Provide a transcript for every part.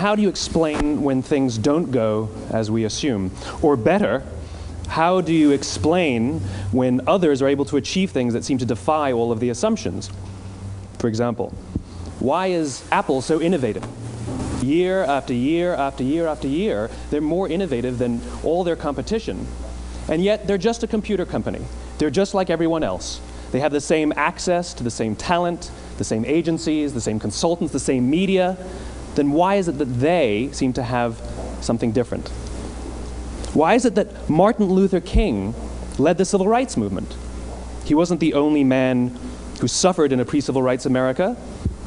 how do you explain when things don't go as we assume? Or better, how do you explain when others are able to achieve things that seem to defy all of the assumptions? For example, why is Apple so innovative? Year after year after year after year, they're more innovative than all their competition. And yet, they're just a computer company. They're just like everyone else. They have the same access to the same talent, the same agencies, the same consultants, the same media. Then why is it that they seem to have something different? Why is it that Martin Luther King led the civil rights movement? He wasn't the only man who suffered in a pre-civil rights America,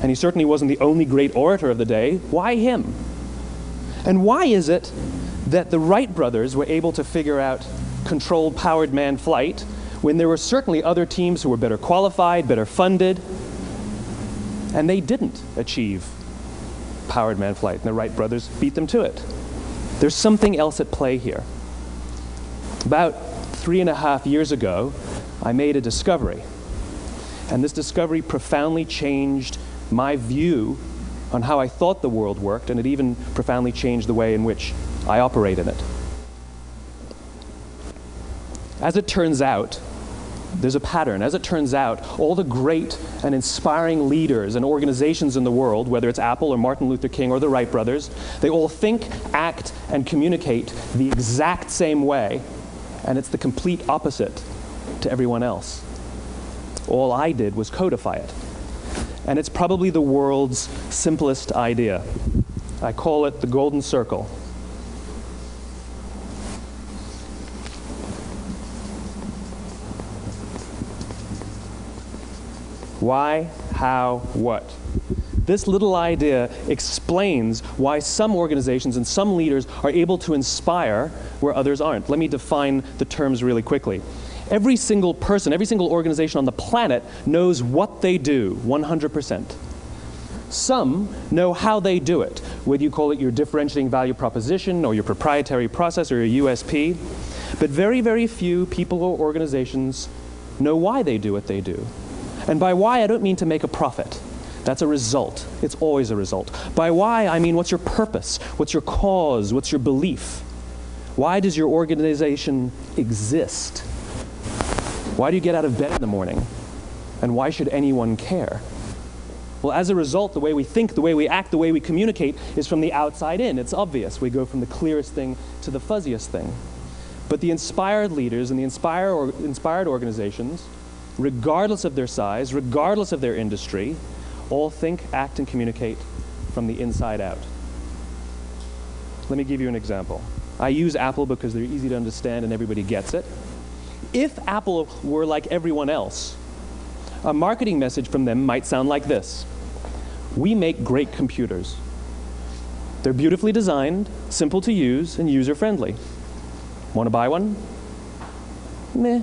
and he certainly wasn't the only great orator of the day. Why him? And why is it that the Wright brothers were able to figure out controlled powered manned flight when there were certainly other teams who were better qualified, better funded, and they didn't achieve powered manned flight, and the Wright brothers beat them to it? There's something else at play here. About 3.5 years ago, I made a discovery, and this discovery profoundly changed my view on how I thought the world worked, and it even profoundly changed the way in which I operate in it. As it turns out, there's a pattern. As it turns out, all the great and inspiring leaders and organizations in the world, whether it's Apple or Martin Luther King or the Wright brothers, they all think, act, and communicate the exact same way, and it's the complete opposite to everyone else. All I did was codify it. And it's probably the world's simplest idea. I call it the golden circle. Why, how, what? This little idea explains why some organizations and some leaders are able to inspire where others aren't. Let me define the terms really quickly. Every single person, every single organization on the planet knows what they do, 100%. Some know how they do it, whether you call it your differentiating value proposition or your proprietary process or your USP. But very, very few people or organizations know why they do what they do. And by why, I don't mean to make a profit. That's a result. It's always a result. By why, I mean what's your purpose? What's your cause? What's your belief? Why does your organization exist? Why do you get out of bed in the morning? And why should anyone care? Well, as a result, the way we think, the way we act, the way we communicate is from the outside in. It's obvious. We go from the clearest thing to the fuzziest thing. But the inspired leaders and the inspired organizations, regardless of their size, regardless of their industry, all think, act, and communicate from the inside out. Let me give you an example. I use Apple because they're easy to understand and everybody gets it. If Apple were like everyone else, a marketing message from them might sound like this. We make great computers. They're beautifully designed, simple to use, and user-friendly. Want to buy one? Meh.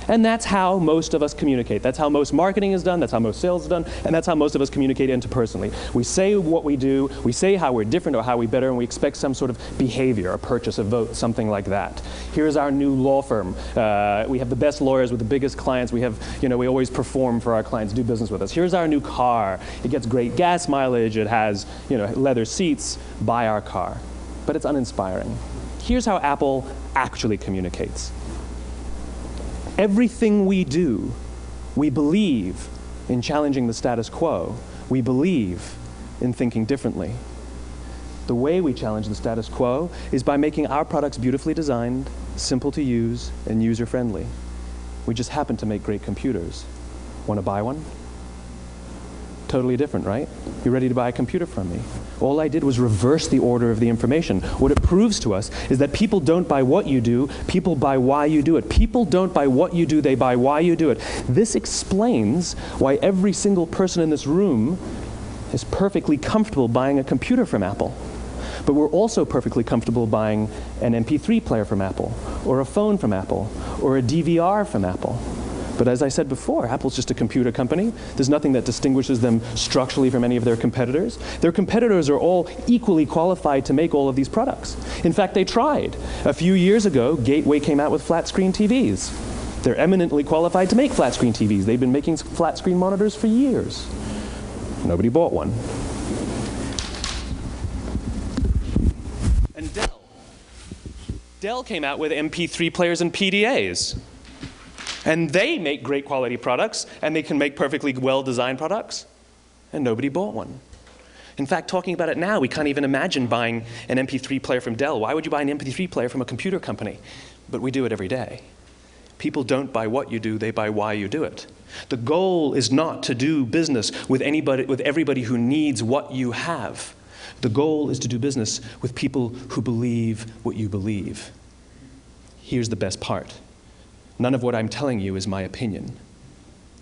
And that's how most of us communicate. That's how most marketing is done, that's how most sales is done, and that's how most of us communicate interpersonally. We say what we do, we say how we're different or how we're better, and we expect some sort of behavior, a purchase, a vote, something like that. Here's our new law firm. We have the best lawyers with the biggest clients. We have, we always perform for our clients, do business with us. Here's our new car. It gets great gas mileage. It has, leather seats. Buy our car. But it's uninspiring. Here's how Apple actually communicates. Everything we do, we believe in challenging the status quo. We believe in thinking differently. The way we challenge the status quo is by making our products beautifully designed, simple to use, and user-friendly. We just happen to make great computers. Want to buy one? Totally different, right? You're ready to buy a computer from me. All I did was reverse the order of the information. What it proves to us is that people don't buy what you do, people buy why you do it. People don't buy what you do, they buy why you do it. This explains why every single person in this room is perfectly comfortable buying a computer from Apple. But we're also perfectly comfortable buying an MP3 player from Apple, or a phone from Apple, or a DVR from Apple. But as I said before, Apple's just a computer company. There's nothing that distinguishes them structurally from any of their competitors. Their competitors are all equally qualified to make all of these products. In fact, they tried. A few years ago, Gateway came out with flat-screen TVs. They're eminently qualified to make flat-screen TVs. They've been making flat-screen monitors for years. Nobody bought one. Dell came out with MP3 players and PDAs. And they make great quality products, and they can make perfectly well-designed products, and nobody bought one. In fact, talking about it now, we can't even imagine buying an MP3 player from Dell. Why would you buy an MP3 player from a computer company? But we do it every day. People don't buy what you do, they buy why you do it. The goal is not to do business with everybody who needs what you have. The goal is to do business with people who believe what you believe. Here's the best part. None of what I'm telling you is my opinion.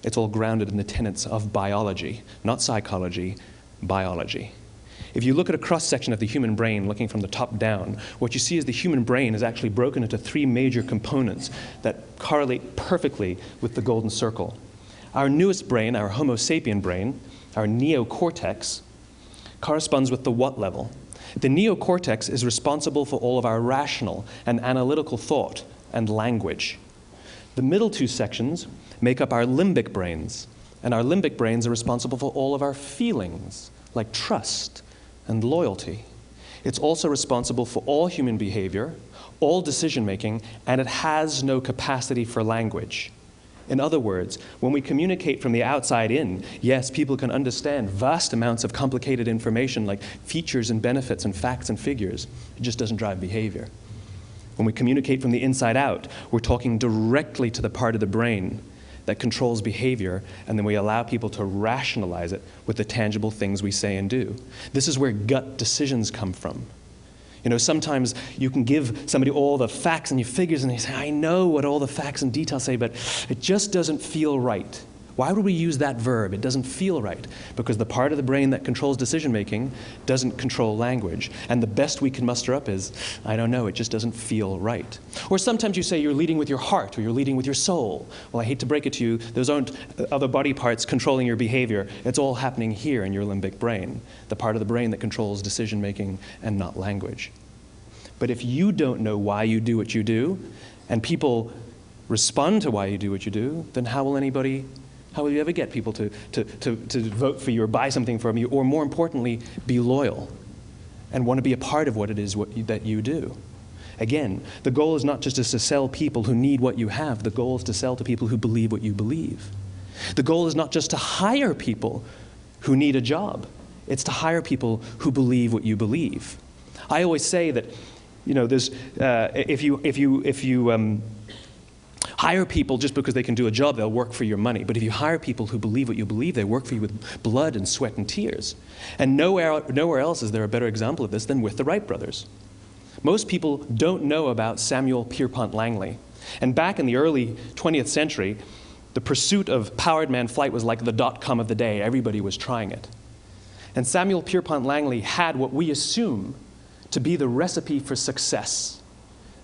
It's all grounded in the tenets of biology, not psychology, biology. If you look at a cross-section of the human brain, looking from the top down, what you see is the human brain is actually broken into 3 major components that correlate perfectly with the golden circle. Our newest brain, our Homo sapien brain, our neocortex, corresponds with the what level. The neocortex is responsible for all of our rational and analytical thought and language. The middle 2 sections make up our limbic brains, and our limbic brains are responsible for all of our feelings, like trust and loyalty. It's also responsible for all human behavior, all decision-making, and it has no capacity for language. In other words, when we communicate from the outside in, yes, people can understand vast amounts of complicated information like features and benefits and facts and figures. It just doesn't drive behavior. When we communicate from the inside out, we're talking directly to the part of the brain that controls behavior, and then we allow people to rationalize it with the tangible things we say and do. This is where gut decisions come from. You know, sometimes you can give somebody all the facts and your figures, and they say, I know what all the facts and details say, but it just doesn't feel right. Why would we use that verb? It doesn't feel right. Because the part of the brain that controls decision-making doesn't control language. And the best we can muster up is, I don't know, it just doesn't feel right. Or sometimes you say you're leading with your heart, or you're leading with your soul. Well, I hate to break it to you, those aren't other body parts controlling your behavior. It's all happening here in your limbic brain, the part of the brain that controls decision-making and not language. But if you don't know why you do what you do, and people respond to why you do what you do, then how will you ever get people to vote for you or buy something from you, or more importantly, be loyal and want to be a part of what it is that you do? Again, the goal is not just to sell people who need what you have. The goal is to sell to people who believe what you believe. The goal is not just to hire people who need a job. It's to hire people who believe what you believe. I always say that, you know, there's, if you hire people just because they can do a job, they'll work for your money. But if you hire people who believe what you believe, they work for you with blood and sweat and tears. And nowhere else is there a better example of this than with the Wright brothers. Most people don't know about Samuel Pierpont Langley. And back in the early 20th century, the pursuit of powered man flight was like the dot-com of the day. Everybody was trying it. And Samuel Pierpont Langley had what we assume to be the recipe for success.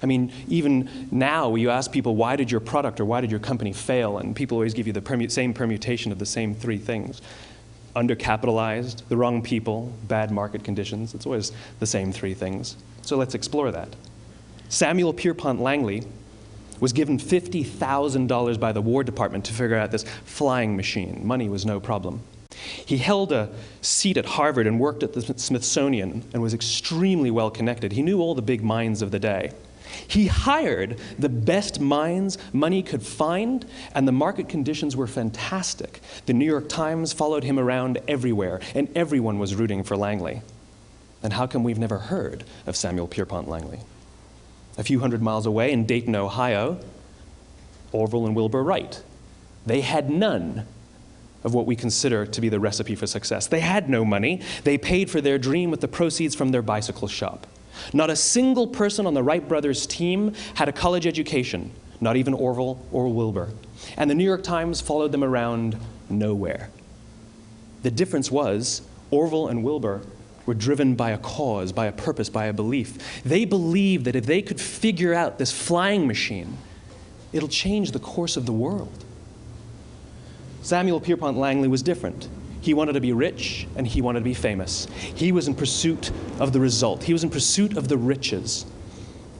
I mean, even now, you ask people, why did your product or why did your company fail? And people always give you the same permutation of the same 3 things. Undercapitalized, the wrong people, bad market conditions. It's always the same 3 things. So let's explore that. Samuel Pierpont Langley was given $50,000 by the War Department to figure out this flying machine. Money was no problem. He held a seat at Harvard and worked at the Smithsonian and was extremely well connected. He knew all the big minds of the day. He hired the best minds money could find, and the market conditions were fantastic. The New York Times followed him around everywhere, and everyone was rooting for Langley. And how come we've never heard of Samuel Pierpont Langley? A few hundred miles away in Dayton, Ohio, Orville and Wilbur Wright. They had none of what we consider to be the recipe for success. They had no money. They paid for their dream with the proceeds from their bicycle shop. Not a single person on the Wright brothers' team had a college education, not even Orville or Wilbur. And the New York Times followed them around nowhere. The difference was Orville and Wilbur were driven by a cause, by a purpose, by a belief. They believed that if they could figure out this flying machine, it'll change the course of the world. Samuel Pierpont Langley was different. He wanted to be rich, and he wanted to be famous. He was in pursuit of the result. He was in pursuit of the riches.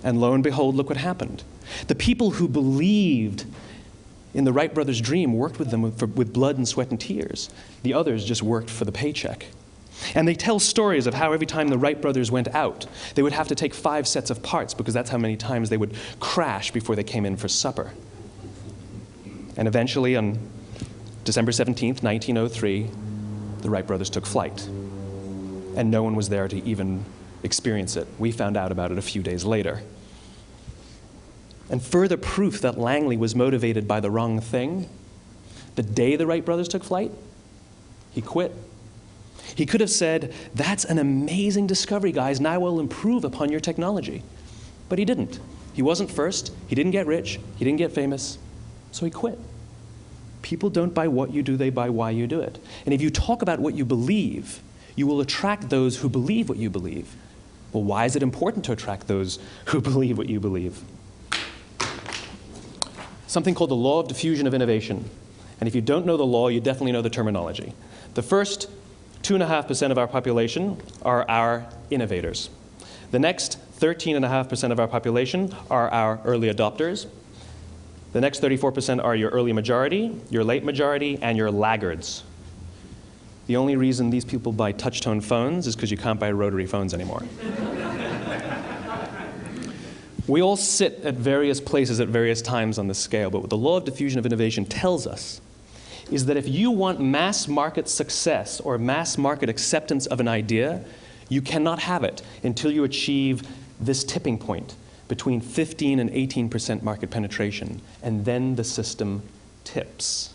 And lo and behold, look what happened. The people who believed in the Wright brothers' dream worked with them with blood and sweat and tears. The others just worked for the paycheck. And they tell stories of how every time the Wright brothers went out, they would have to take 5 sets of parts because that's how many times they would crash before they came in for supper. And eventually, on December 17th, 1903, the Wright brothers took flight. And no one was there to even experience it. We found out about it a few days later. And further proof that Langley was motivated by the wrong thing, the day the Wright brothers took flight, he quit. He could have said, "That's an amazing discovery, guys, and I will improve upon your technology." But he didn't. He wasn't first. He didn't get rich. He didn't get famous. So he quit. People don't buy what you do, they buy why you do it. And if you talk about what you believe, you will attract those who believe what you believe. Well, why is it important to attract those who believe what you believe? Something called the law of diffusion of innovation. And if you don't know the law, you definitely know the terminology. The first 2.5% of our population are our innovators. The next 13.5% of our population are our early adopters. The next 34% are your early majority, your late majority, and your laggards. The only reason these people buy touch-tone phones is because you can't buy rotary phones anymore. We all sit at various places at various times on the scale, but what the law of diffusion of innovation tells us is that if you want mass market success or mass market acceptance of an idea, you cannot have it until you achieve this tipping point between 15 and 18% market penetration, and then the system tips.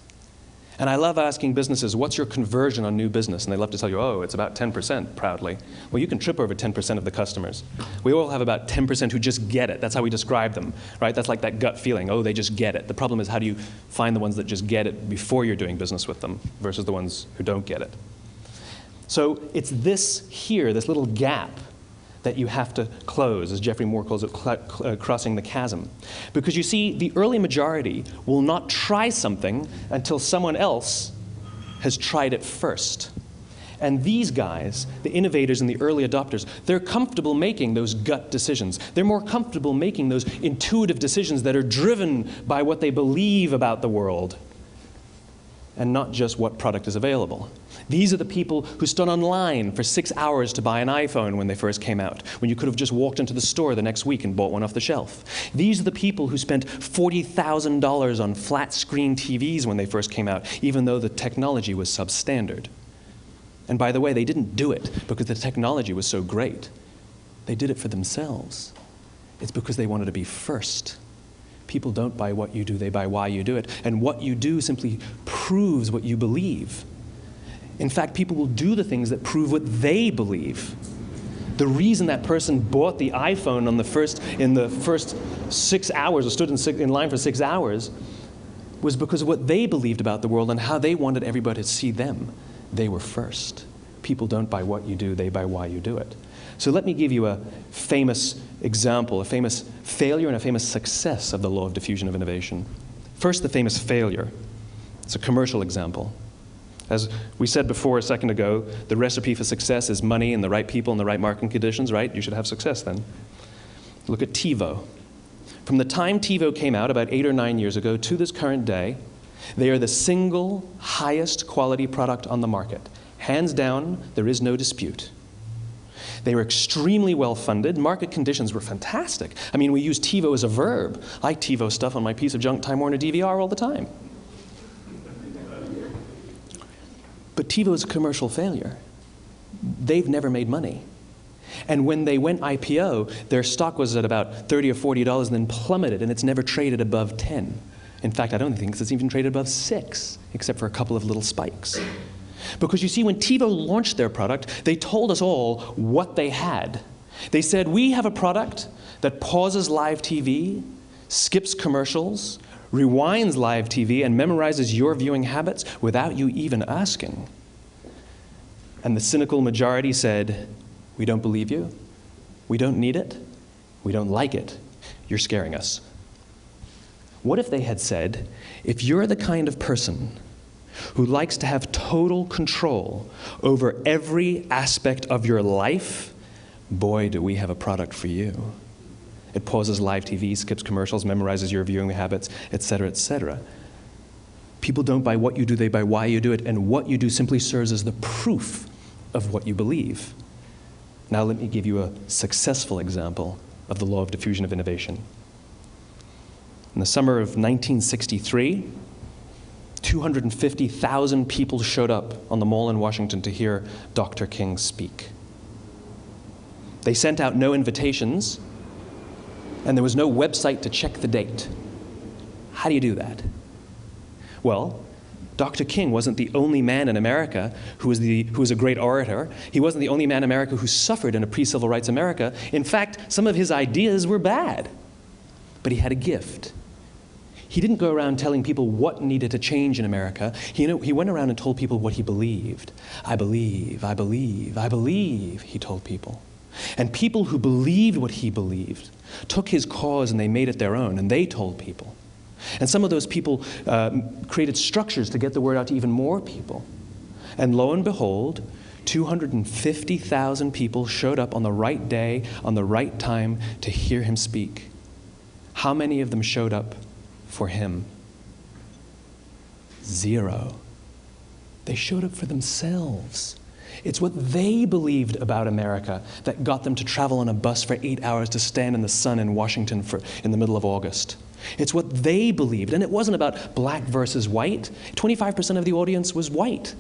And I love asking businesses, what's your conversion on new business? And they love to tell you, oh, it's about 10%, proudly. Well, you can trip over 10% of the customers. We all have about 10% who just get it. That's how we describe them, right? That's like that gut feeling, oh, they just get it. The problem is, how do you find the ones that just get it before you're doing business with them versus the ones who don't get it? So it's this here, this little gap, that you have to close, as Geoffrey Moore calls it, crossing the chasm. Because you see, the early majority will not try something until someone else has tried it first. And these guys, the innovators and the early adopters, they're comfortable making those gut decisions. They're more comfortable making those intuitive decisions that are driven by what they believe about the world, and not just what product is available. These are the people who stood online for 6 hours to buy an iPhone when they first came out, when you could have just walked into the store the next week and bought one off the shelf. These are the people who spent $40,000 on flat-screen TVs when they first came out, even though the technology was substandard. And by the way, they didn't do it because the technology was so great. They did it for themselves. It's because they wanted to be first. People don't buy what you do, they buy why you do it. And what you do simply proves what you believe. In fact, people will do the things that prove what they believe. The reason that person bought the iPhone in the first 6 hours, or stood in line for 6 hours, was because of what they believed about the world and how they wanted everybody to see them. They were first. People don't buy what you do, they buy why you do it. So let me give you a famous example, a famous failure and a famous success of the law of diffusion of innovation. First, the famous failure. It's a commercial example. As we said before a second ago, the recipe for success is money and the right people and the right marketing conditions, right? You should have success then. Look at TiVo. From the time TiVo came out about 8 or 9 years ago to this current day, they are the single highest quality product on the market. Hands down, there is no dispute. They were extremely well funded. Market conditions were fantastic. I mean, we use TiVo as a verb. I TiVo stuff on my piece of junk Time Warner DVR all the time. But TiVo is a commercial failure. They've never made money. And when they went IPO, their stock was at about $30 or $40 and then plummeted, and it's never traded above 10. In fact, I don't think it's even traded above 6, except for a couple of little spikes. Because you see, when TiVo launched their product, they told us all what they had. They said, we have a product that pauses live TV, skips commercials, rewinds live TV, and memorizes your viewing habits without you even asking. And the cynical majority said, we don't believe you, we don't need it, we don't like it, you're scaring us. What if they had said, if you're the kind of person who likes to have total control over every aspect of your life, boy, do we have a product for you. It pauses live TV, skips commercials, memorizes your viewing habits, etc., etc. People don't buy what you do, they buy why you do it, and what you do simply serves as the proof of what you believe. Now let me give you a successful example of the law of diffusion of innovation. In the summer of 1963, 250,000 people showed up on the Mall in Washington to hear Dr. King speak. They sent out no invitations, and there was no website to check the date. How do you do that? Well, Dr. King wasn't the only man in America who was a great orator. He wasn't the only man in America who suffered in a pre-civil rights America. In fact, some of his ideas were bad. But he had a gift. He didn't go around telling people what needed to change in America. He went around and told people what he believed. I believe, I believe, I believe, he told people. And people who believed what he believed took his cause and they made it their own, and they told people. And some of those people created structures to get the word out to even more people. And lo and behold, 250,000 people showed up on the right day, on the right time to hear him speak. How many of them showed up for him? 0. They showed up for themselves. It's what they believed about America that got them to travel on a bus for 8 hours to stand in the sun in Washington in the middle of August. It's what they believed, and it wasn't about black versus white. 25% of the audience was white.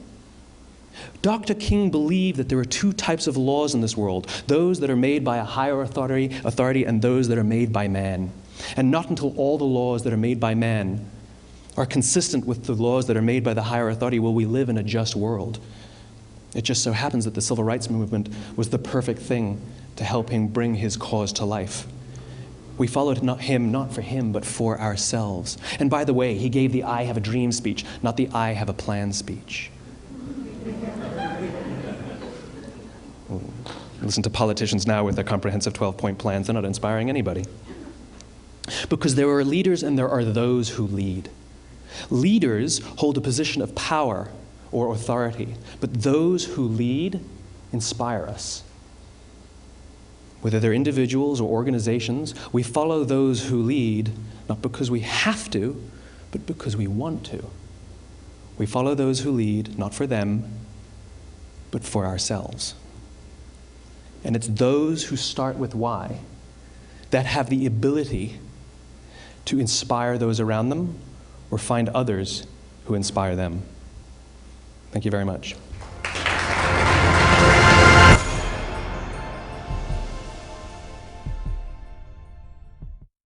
Dr. King believed that there are 2 types of laws in this world, those that are made by a higher authority and those that are made by man. And not until all the laws that are made by man are consistent with the laws that are made by the higher authority will we live in a just world. It just so happens that the civil rights movement was the perfect thing to help him bring his cause to life. We followed him not for him, but for ourselves. And by the way, he gave the I have a dream speech, not the I have a plan speech. Listen to politicians now with their comprehensive 12-point plans. They're not inspiring anybody. Because there are leaders and there are those who lead. Leaders hold a position of power or authority, but those who lead inspire us. Whether they're individuals or organizations, we follow those who lead, not because we have to, but because we want to. We follow those who lead, not for them, but for ourselves. And it's those who start with why that have the ability to inspire those around them or find others who inspire them. Thank you very much.